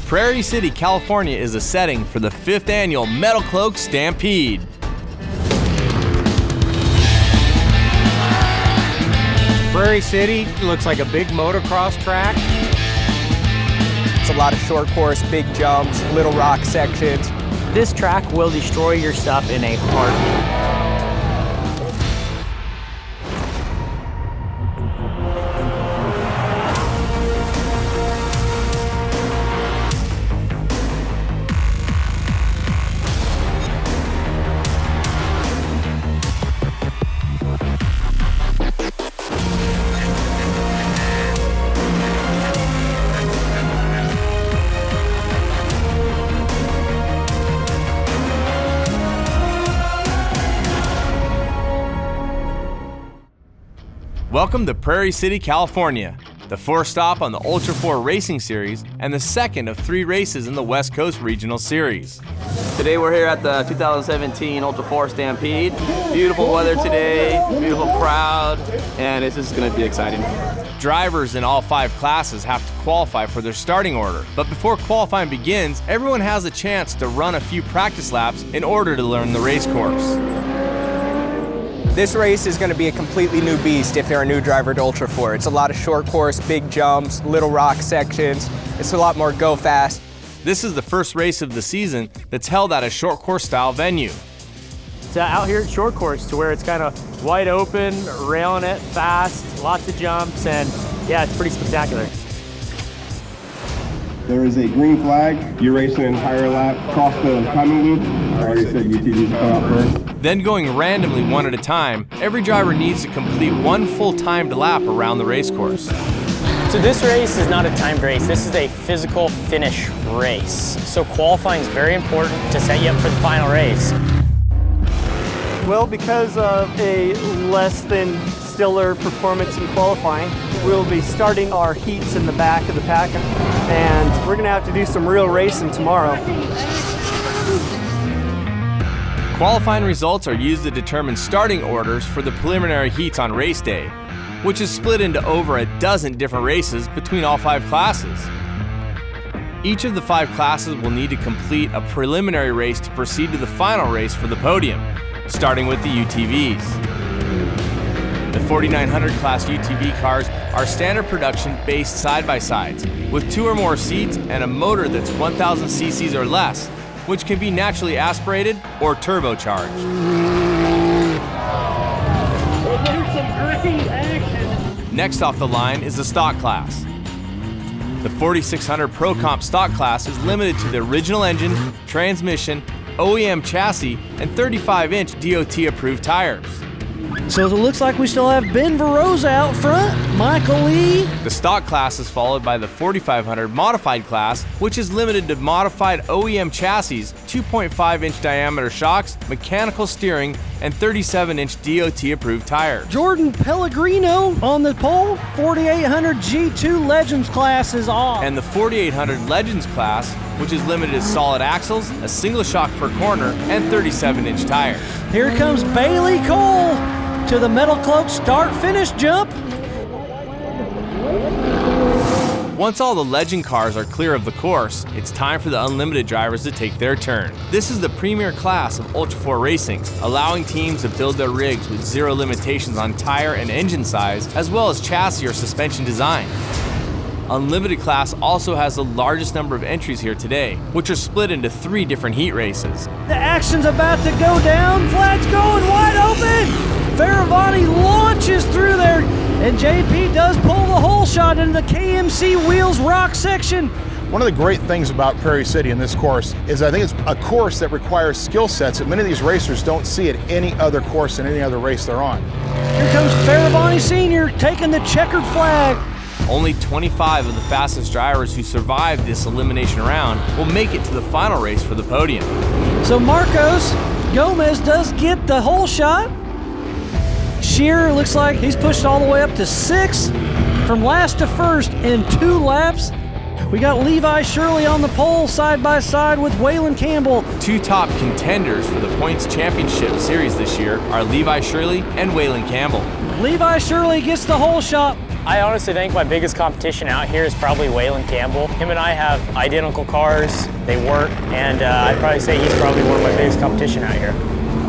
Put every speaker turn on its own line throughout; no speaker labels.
Prairie City, California is the setting for the 5th annual Metal Cloak Stampede.
Prairie City looks like a big motocross track.
It's a lot of short course, big jumps, little rock sections.
This track will destroy your stuff in a heartbeat.
Welcome to Prairie City, California, the 4th stop on the Ultra 4 Racing Series and the 2nd of 3 races in the West Coast Regional Series.
Today we're here at the 2017 Ultra 4 Stampede. Beautiful weather today, beautiful crowd, and it's just going to be exciting.
Drivers in all 5 classes have to qualify for their starting order, but before qualifying begins, everyone has a chance to run a few practice laps in order to learn the race course.
This race is going to be a completely new beast if you're a new driver to Ultra 4. It's a lot of short course, big jumps, little rock sections. It's a lot more go fast.
This is the first race of the season that's held at a short course style venue.
It's out here at short course to where it's kind of wide open, railing it fast, lots of jumps, and yeah, it's pretty spectacular.
There is a green flag. You're racing an entire lap across the timing loop. I already said UTVs come out first.
Then going randomly one at a time, every driver needs to complete one full timed lap around the race course.
So this race is not a timed race, this is a physical finish race. So qualifying is very important to set you up for the final race.
Well, because of a less than stellar performance in qualifying, we'll be starting our heats in the back of the pack, and we're going to have to do some real racing tomorrow.
Qualifying results are used to determine starting orders for the preliminary heats on race day, which is split into over a dozen different races between all 5 classes. Each of the 5 classes will need to complete a preliminary race to proceed to the final race for the podium, starting with the UTVs. The 4900 class UTV cars are standard production based side-by-sides with 2 or more seats and a motor that's 1000 cc's or less, which can be naturally aspirated or turbocharged. Next off the line is the stock class. The 4600 Pro Comp stock class is limited to the original engine, transmission, OEM chassis, and 35-inch DOT-approved tires.
So it looks like we still have Ben Verosa out front, Michael Lee.
The stock class is followed by the 4500 modified class, which is limited to modified OEM chassis, 2.5-inch diameter shocks, mechanical steering, and 37-inch DOT-approved tires.
Jordan Pellegrino on the pole, 4800 G2 Legends class is off.
And the 4800 Legends class, which is limited to solid axles, a single shock per corner, and 37-inch tires.
Here comes Bailey Cole to the Metal Cloak start-finish jump.
Once all the Legend cars are clear of the course, it's time for the Unlimited drivers to take their turn. This is the premier class of Ultra 4 racing, allowing teams to build their rigs with 0 limitations on tire and engine size, as well as chassis or suspension design. Unlimited class also has the largest number of entries here today, which are split into 3 different heat races.
The action's about to go down, flags going wide open! Faravani launches through there, and JP does pull the hole shot into the KMC Wheels rock section.
One of the great things about Prairie City in this course is I think it's a course that requires skill sets that many of these racers don't see at any other course in any other race they're on.
Here comes Faravani Sr. taking the checkered flag.
Only 25 of the fastest drivers who survive this elimination round will make it to the final race for the podium.
So Marcos Gomez does get the hole shot. Shearer looks like he's pushed all the way up to 6th from last to 1st in 2 laps. We got Levi Shirley on the pole side by side with Waylon Campbell.
2 top contenders for the Points Championship Series this year are Levi Shirley and Waylon Campbell.
Levi Shirley gets the hole shot.
I honestly think my biggest competition out here is probably Waylon Campbell. Him and I have identical cars, they work, and I'd probably say he's probably one of my biggest competition out here.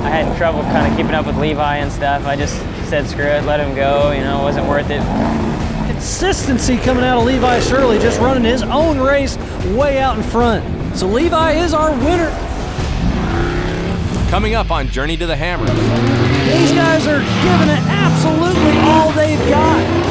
I had trouble kind of keeping up with Levi and stuff. I just said screw it, let him go, you know, it wasn't worth it.
Consistency coming out of Levi Shirley, just running his own race way out in front. So Levi is our winner.
Coming up on Journey to the Hammers.
These guys are giving it absolutely all they've got.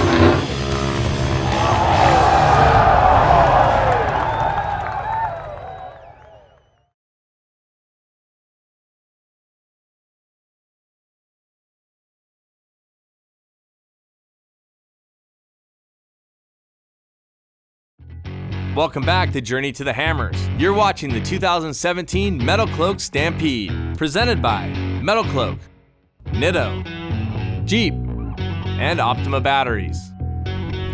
Welcome back to Journey to the Hammers. You're watching the 2017 Metal Cloak Stampede, presented by Metal Cloak, Nitto, Jeep, and Optima Batteries.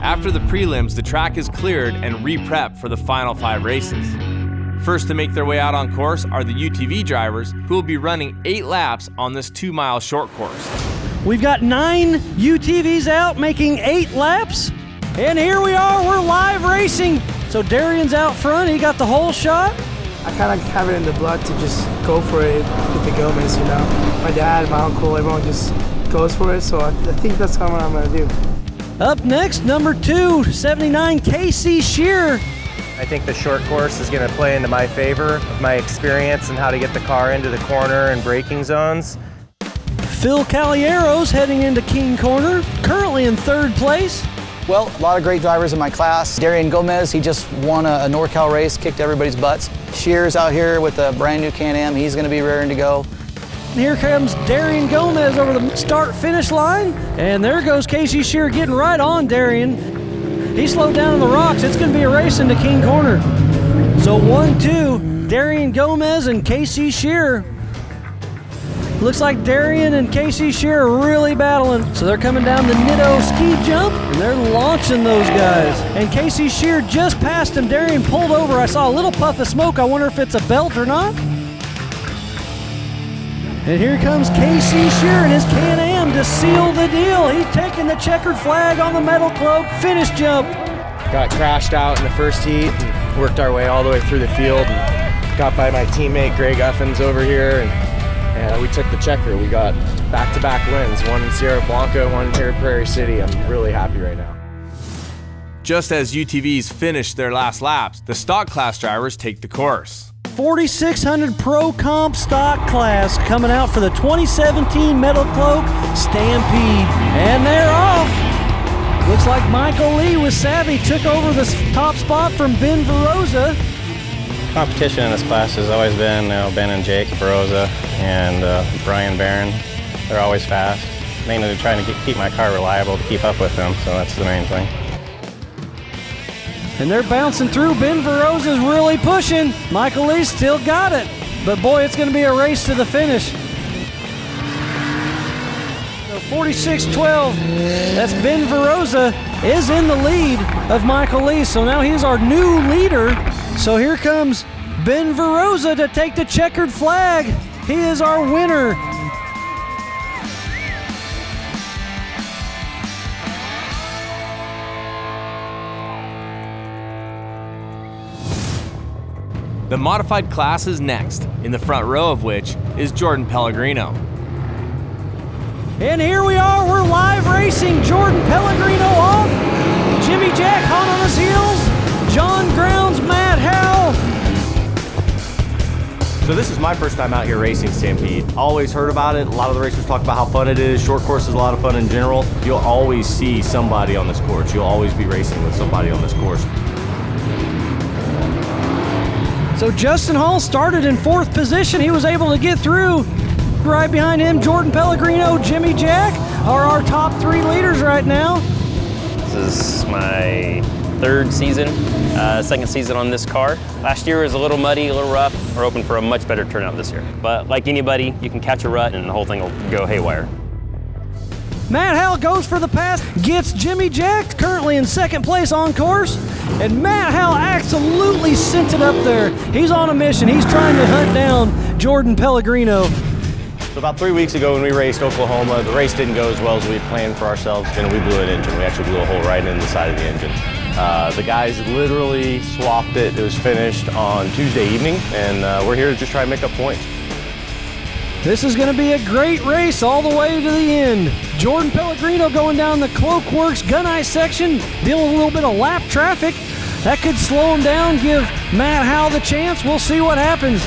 After the prelims, the track is cleared and re-prepped for the final 5 races. First to make their way out on course are the UTV drivers, who will be running 8 laps on this 2-mile short course.
We've got 9 UTVs out making 8 laps. And here we are, we're live racing. So Darian's out front, he got the whole shot.
I kind of have it in the blood to just go for it with the Gomez, you know. My dad, my uncle, everyone just goes for it, so I think that's kind of what I'm going to do.
Up next, number 2, 79, Casey Shear.
I think the short course is going to play into my favor, my experience and how to get the car into the corner and braking zones.
Phil Caliero's heading into King Corner, currently in 3rd place.
Well, a lot of great drivers in my class. Darian Gomez, he just won a NorCal race, kicked everybody's butts. Shear's out here with a brand new Can-Am. He's going to be raring to go.
And here comes Darian Gomez over the start-finish line. And there goes Casey Shear getting right on Darian. He slowed down on the rocks. It's going to be a race into King Corner. So 1-2, Darian Gomez and Casey Shear. Looks like Darian and Casey Shear are really battling. So they're coming down the Nitto ski jump, and they're launching those guys. And Casey Shear just passed him. Darian pulled over. I saw a little puff of smoke. I wonder if it's a belt or not. And here comes Casey Shear and his Can-Am to seal the deal. He's taking the checkered flag on the Metal Cloak finish jump.
Got crashed out in the first heat and worked our way all the way through the field and got by my teammate Greg Uffins over here. And we took the checker. We got back-to-back wins, one in Sierra Blanca, one here at Prairie City. I'm really happy right now.
Just as UTVs finish their last laps, the stock class drivers take the course.
4600 Pro Comp stock class coming out for the 2017 Metal Cloak Stampede. And they're off. Looks like Michael Lee with Savvy took over the top spot from Ben Veroza.
Competition in this class has always been Ben and Jake Baroza and Brian Barron. They're always fast. Mainly trying to keep my car reliable to keep up with them, so that's the main thing.
And they're bouncing through. Ben Veroza's really pushing. Michael Lee still got it. But boy, it's going to be a race to the finish. So 46-12, that's Ben Veroza is in the lead of Michael Lee. So now he's our new leader. So here comes Ben Veroza to take the checkered flag. He is our winner.
The modified class is next, in the front row of which is Jordan Pellegrino.
And here we are, we're live racing. Jordan Pellegrino off. Jimmy Jack hot on his heels. John Grounds, Matt Howell.
So this is my first time out here racing Stampede. Always heard about it. A lot of the racers talk about how fun it is. Short course is a lot of fun in general. You'll always see somebody on this course. You'll always be racing with somebody on this course.
So Justin Hall started in 4th position. He was able to get through. Right behind him, Jordan Pellegrino, Jimmy Jack are our top 3 leaders right now.
This is my 3rd season, 2nd season on this car. Last year was a little muddy, a little rough. We're hoping for a much better turnout this year. But like anybody, you can catch a rut and the whole thing will go haywire.
Matt Howell goes for the pass, gets Jimmy Jack, currently in 2nd place on course. And Matt Howell absolutely sent it up there. He's on a mission. He's trying to hunt down Jordan Pellegrino.
So about 3 weeks ago when we raced Oklahoma, the race didn't go as well as we had planned for ourselves, and we blew an engine. We actually blew a hole right in the side of the engine. The guys literally swapped it. It was finished on Tuesday evening, and we're here to just try and make up points.
This is going to be a great race all the way to the end. Jordan Pellegrino going down the Cloakworks gun-eye section, dealing with a little bit of lap traffic. That could slow him down, give Matt Howell the chance. We'll see what happens.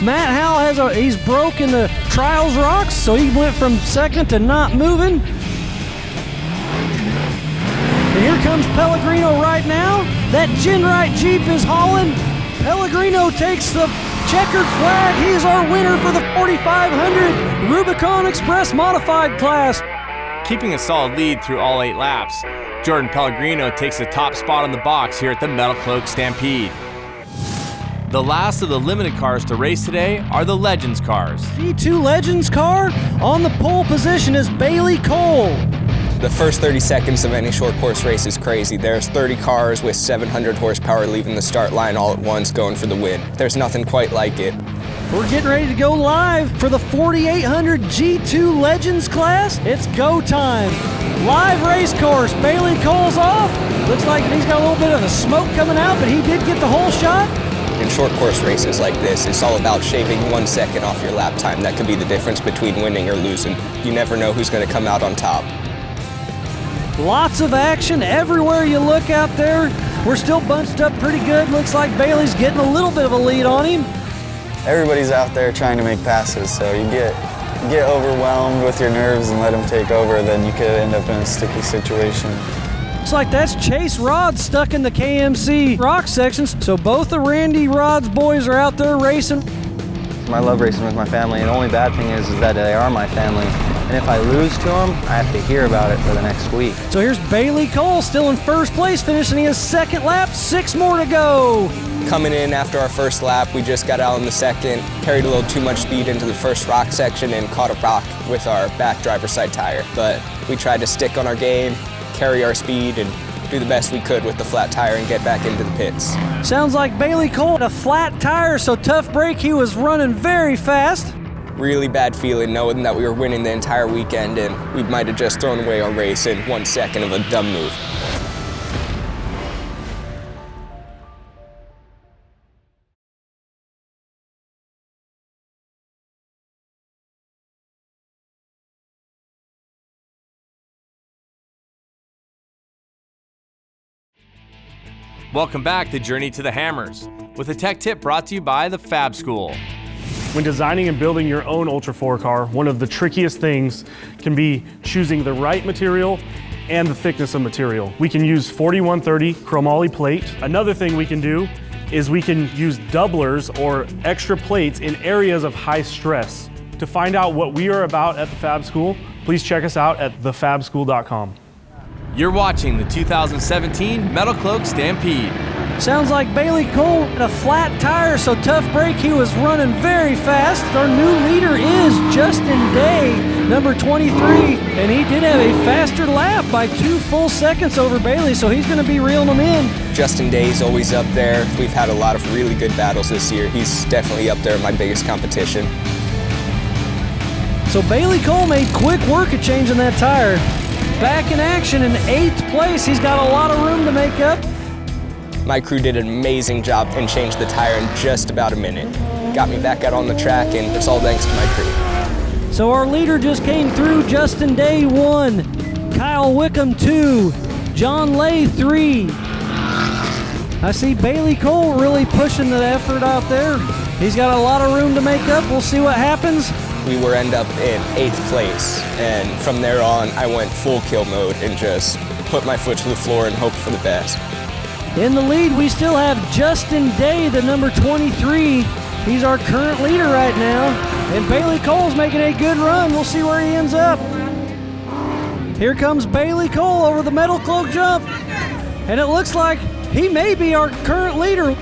Matt Howell he's broken the trials rocks, so he went from second to not moving. And here comes Pellegrino right now. That Genrite Jeep is hauling. Pellegrino takes the checkered flag. He is our winner for the 4500 Rubicon Express Modified class.
Keeping a solid lead through all 8 laps, Jordan Pellegrino takes the top spot on the box here at the Metal Cloak Stampede. The last of the limited cars to race today are the Legends cars.
G2 Legends car on the pole position is Bailey Cole.
The first 30 seconds of any short course race is crazy. There's 30 cars with 700 horsepower leaving the start line all at once going for the win. There's nothing quite like it.
We're getting ready to go live for the 4800 G2 Legends class. It's go time. Live race course. Bailey Cole's off. Looks like he's got a little bit of the smoke coming out, but he did get the whole shot.
In short course races like this, it's all about shaving 1 second off your lap time. That could be the difference between winning or losing. You never know who's going to come out on top.
Lots of action everywhere you look out there. We're still bunched up pretty good. Looks like Bailey's getting a little bit of a lead on him.
Everybody's out there trying to make passes, so you get overwhelmed with your nerves and let them take over, then you could end up in a sticky situation.
Looks like that's Chase Rod stuck in the KMC rock sections. So both the Randy Rod's boys are out there racing.
I love racing with my family, and the only bad thing is that they are my family. And if I lose to them, I have to hear about it for the next week.
So here's Bailey Cole still in first place, finishing his second lap, 6 more to go.
Coming in after our first lap, we just got out in the second, carried a little too much speed into the first rock section and caught a rock with our back driver's side tire. But we tried to stick on our game, carry our speed, and do the best we could with the flat tire and get back into the pits.
Sounds like Bailey Cole had a flat tire, so tough break. He was running very fast.
Really bad feeling knowing that we were winning the entire weekend and we might have just thrown away our race in 1 second of a dumb move.
Welcome back to Journey to the Hammers, with a tech tip brought to you by the Fab School.
When designing and building your own Ultra 4 car, one of the trickiest things can be choosing the right material and the thickness of material. We can use 4130 chromoly plate. Another thing we can do is we can use doublers or extra plates in areas of high stress. To find out what we are about at the Fab School, please check us out at thefabschool.com.
You're watching the 2017 Metal Cloak Stampede.
Sounds like Bailey Cole had a flat tire, so tough break. He was running very fast. Our new leader is Justin Day, number 23, and he did have a faster lap by 2 full seconds over Bailey, so he's going to be reeling them in.
Justin Day's always up there. We've had a lot of really good battles this year. He's definitely up there in my biggest competition.
So Bailey Cole made quick work of changing that tire. Back in action in 8th place. He's got a lot of room to make up.
My crew did an amazing job and changed the tire in just about a minute. Got me back out on the track, and it's all thanks to my crew.
So our leader just came through. Justin Day 1, Kyle Wickham 2, John Lay 3. I see Bailey Cole really pushing the effort out there. He's got a lot of room to make up. We'll see what happens.
We were end up in 8th place, and from there on, I went full kill mode and just put my foot to the floor and hoped for the best.
In the lead, we still have Justin Day, the number 23. He's our current leader right now. And Bailey Cole's making a good run. We'll see where he ends up. Here comes Bailey Cole over the Metal Cloak jump. And it looks like he may be our current leader.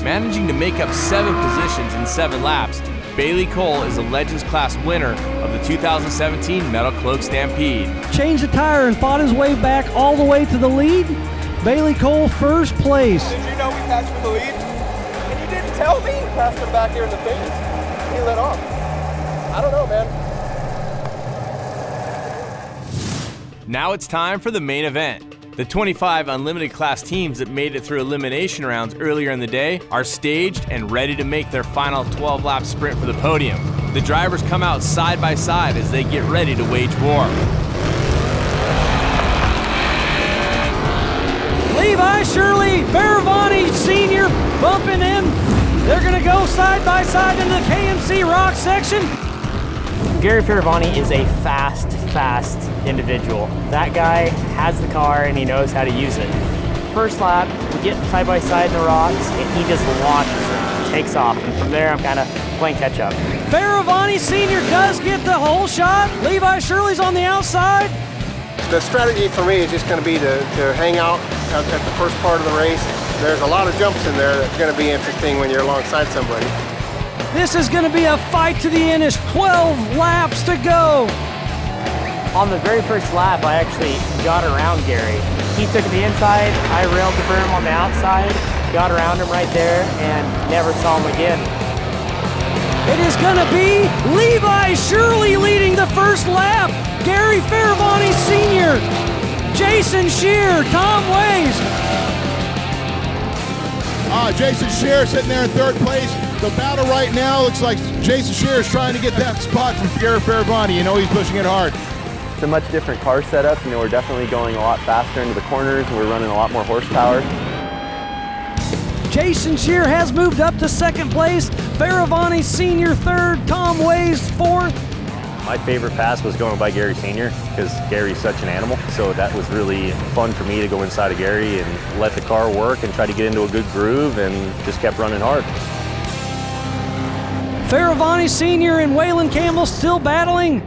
Managing to make up 7 positions in 7 laps, Bailey Cole is a Legends Class winner of the 2017 Metal Cloak Stampede.
Changed the tire and fought his way back all the way to the lead. Bailey Cole first place.
Did you know we passed for the lead? And you didn't tell me? Passed him back here in the face. He lit off. I don't know, man.
Now it's time for the main event. The 25 Unlimited class teams that made it through elimination rounds earlier in the day are staged and ready to make their final 12-lap sprint for the podium. The drivers come out side by side as they get ready to wage war.
Levi Shirley, Faravani Sr. bumping in. They're gonna go side by side into the KMC Rock section.
Gary Faravani is a fast individual. That guy has the car and he knows how to use it. First lap, we get side by side in the rocks and he just launches it, takes off. And from there, I'm kind of playing catch up.
Faravani Sr. does get the whole shot. Levi Shirley's on the outside.
The strategy for me is just going to be to hang out at the first part of the race. There's a lot of jumps in there that's going to be interesting when you're alongside somebody.
This is going to be a fight to the end. It's 12 laps to go.
On the very first lap, I actually got around Gary. He took the inside, I railed the berm on the outside, got around him right there, and never saw him again.
It is going to be Levi Shirley leading the first lap. Gary Faravani Sr., Jason Shear, Tom Ways.
Jason Shear sitting there in third place. The battle right now looks like Jason Shear is trying to get that spot from Gary Faravani. You know he's pushing it hard.
It's a much different car setup. You know, we're definitely going a lot faster into the corners and we're running a lot more horsepower.
Jason Shear has moved up to second place. Faravani Sr. third, Tom Ways fourth.
My favorite pass was going by Gary Sr. because Gary's such an animal. So that was really fun for me to go inside of Gary and let the car work and try to get into a good groove and just kept running hard.
Faravani Sr. and Waylon Campbell still battling.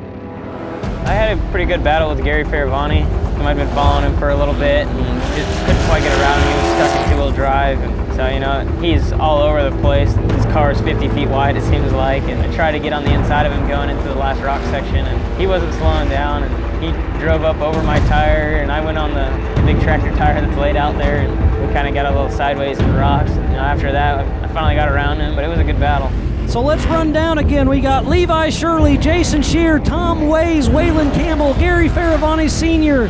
I had a pretty good battle with Gary Faravani. I've been following him for a little bit and just couldn't quite get around him. He was stuck in two-wheel drive. And so, you know, he's all over the place. His car is 50 feet wide, it seems like. And I tried to get on the inside of him going into the last rock section. And he wasn't slowing down. And he drove up over my tire. And I went on the big tractor tire that's laid out there. And we kind of got a little sideways in the rocks. And, you know, after that, I finally got around him. But it was a good battle.
So let's run down again. We got Levi Shirley, Jason Shear, Tom Ways, Waylon Campbell, Gary Faravani Sr.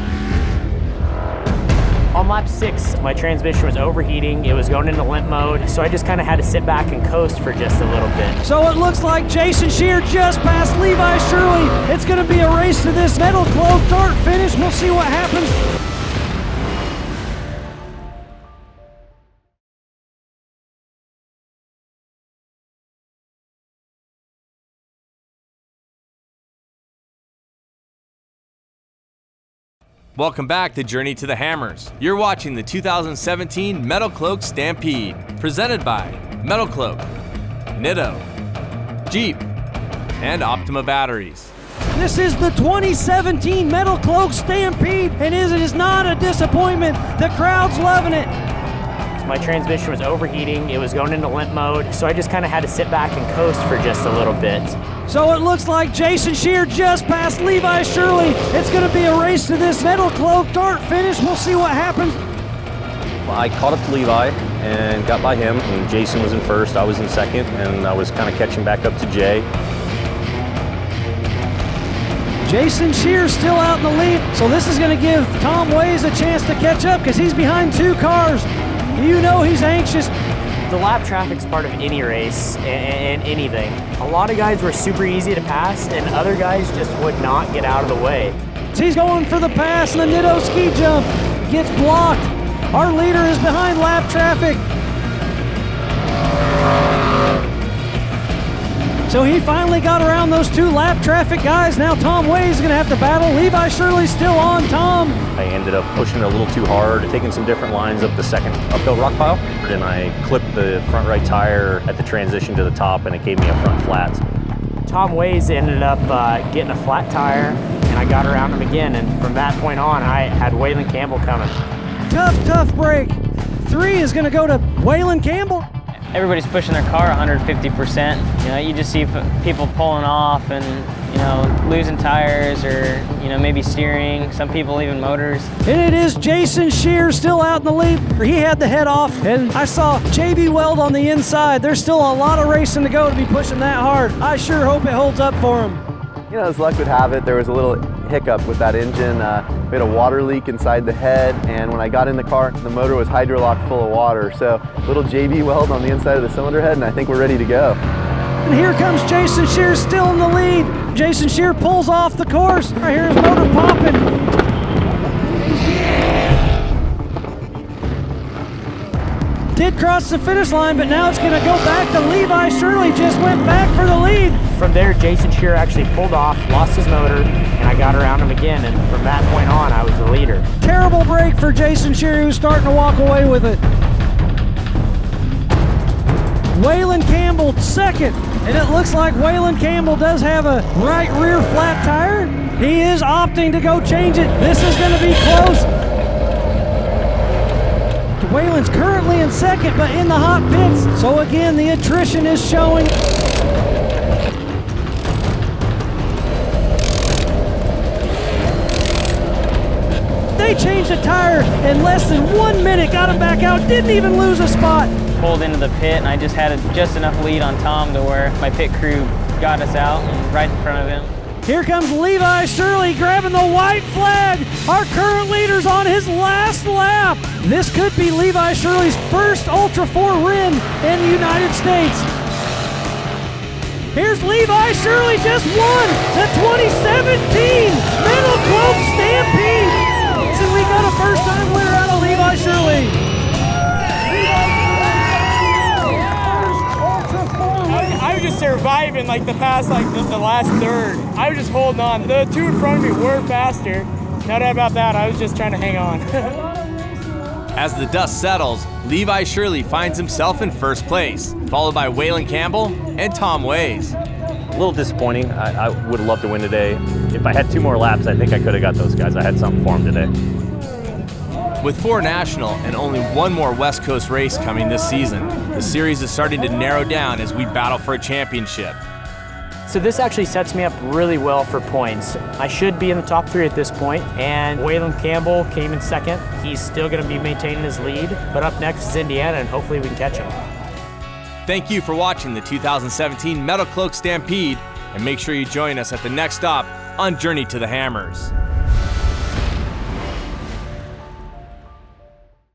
On lap 6, my transmission was overheating. It was going into limp mode, so I just kind of had to sit back and coast for just a little bit.
So it looks like Jason Shear just passed Levi Shirley. It's going to be a race to this metal cloak start finish. We'll see what happens.
Welcome back to Journey to the Hammers. You're watching the 2017 Metal Cloak Stampede, presented by Metal Cloak, Nitto, Jeep, and Optima Batteries.
This is the 2017 Metal Cloak Stampede, and it is not a disappointment. The crowd's loving it.
My transmission was overheating. It was going into limp mode, so I just kind of had to sit back and coast for just a little bit.
So it looks like Jason Shear just passed Levi Shirley. It's going to be a race to this metal cloak start finish. We'll see what happens.
Well, I caught up to Levi and got by him, and Jason was in first, I was in second, and I was kind of catching back up to Jay.
Jason Shear still out in the lead, so this is going to give Tom Ways a chance to catch up because he's behind two cars. You know he's anxious.
The lap traffic's part of any race and anything. A lot of guys were super easy to pass, and other guys just would not get out of the way.
He's going for the pass, and the Nitto ski jump gets blocked. Our leader is behind lap traffic. So he finally got around those two lap traffic guys. Now Tom Ways is going to have to battle. Levi Shirley's still on Tom.
I ended up pushing it a little too hard, taking some different lines up the second uphill rock pile. Then I clipped the front right tire at the transition to the top, and it gave me a front flat.
Tom Ways ended up getting a flat tire, and I got around him again. And from that point on, I had Waylon Campbell coming.
Tough break. 3 is going to go to Waylon Campbell.
Everybody's pushing their car 150%. You know, you just see people pulling off, and you losing tires or, maybe steering, some people even motors.
And it is Jason Shear still out in the lead. He had the head off, and I saw JB Weld on the inside. There's still a lot of racing to go to be pushing that hard. I sure hope it holds up for him.
As luck would have it, there was a little hiccup with that engine. We had a water leak inside the head, and when I got in the car, the motor was hydrolocked full of water. So little JB Weld on the inside of the cylinder head, and I think we're ready to go.
And here comes Jason Shear still in the lead. Jason Shear pulls off the course. Right here, his motor popping. Did cross the finish line, but now it's going to go back to Levi Shirley. Just went back for the lead.
From there, Jason Shear actually pulled off, lost his motor, and I got around him again. And from that point on, I was the leader.
Terrible break for Jason Shear, who's starting to walk away with it. Waylon Campbell second, and it looks like Waylon Campbell does have a right rear flat tire. He is opting to go change it. This is going to be close. Waylon's currently in second, but in the hot pits. So again, the attrition is showing. They changed the tire in less than 1 minute, got him back out, didn't even lose a spot.
Pulled into the pit, and I just had just enough lead on Tom to where my pit crew got us out and right in front of him.
Here comes Levi Shirley grabbing the white flag. Our current leader's on his last lap. This could be Levi Shirley's first Ultra 4 win in the United States. Here's Levi Shirley, just won the 2017 Metal Cloak Stampede. So we got a first-time winner out of Levi Shirley.
I was just surviving like the past, the last third. I was just holding on. The two in front of me were faster. No doubt about that. I was just trying to hang on.
As the dust settles, Levi Shirley finds himself in first place, followed by Waylon Campbell and Tom Ways.
A little disappointing. I would have loved to win today. If I had 2 more laps, I think I could have got those guys. I had something for them today.
With 4 national and only 1 more West Coast race coming this season, the series is starting to narrow down as we battle for a championship.
So this actually sets me up really well for points. I should be in the top 3 at this point, and Waylon Campbell came in second. He's still going to be maintaining his lead, but up next is Indiana, and hopefully we can catch him.
Thank you for watching the 2017 Metal Cloak Stampede, and make sure you join us at the next stop on Journey to the Hammers.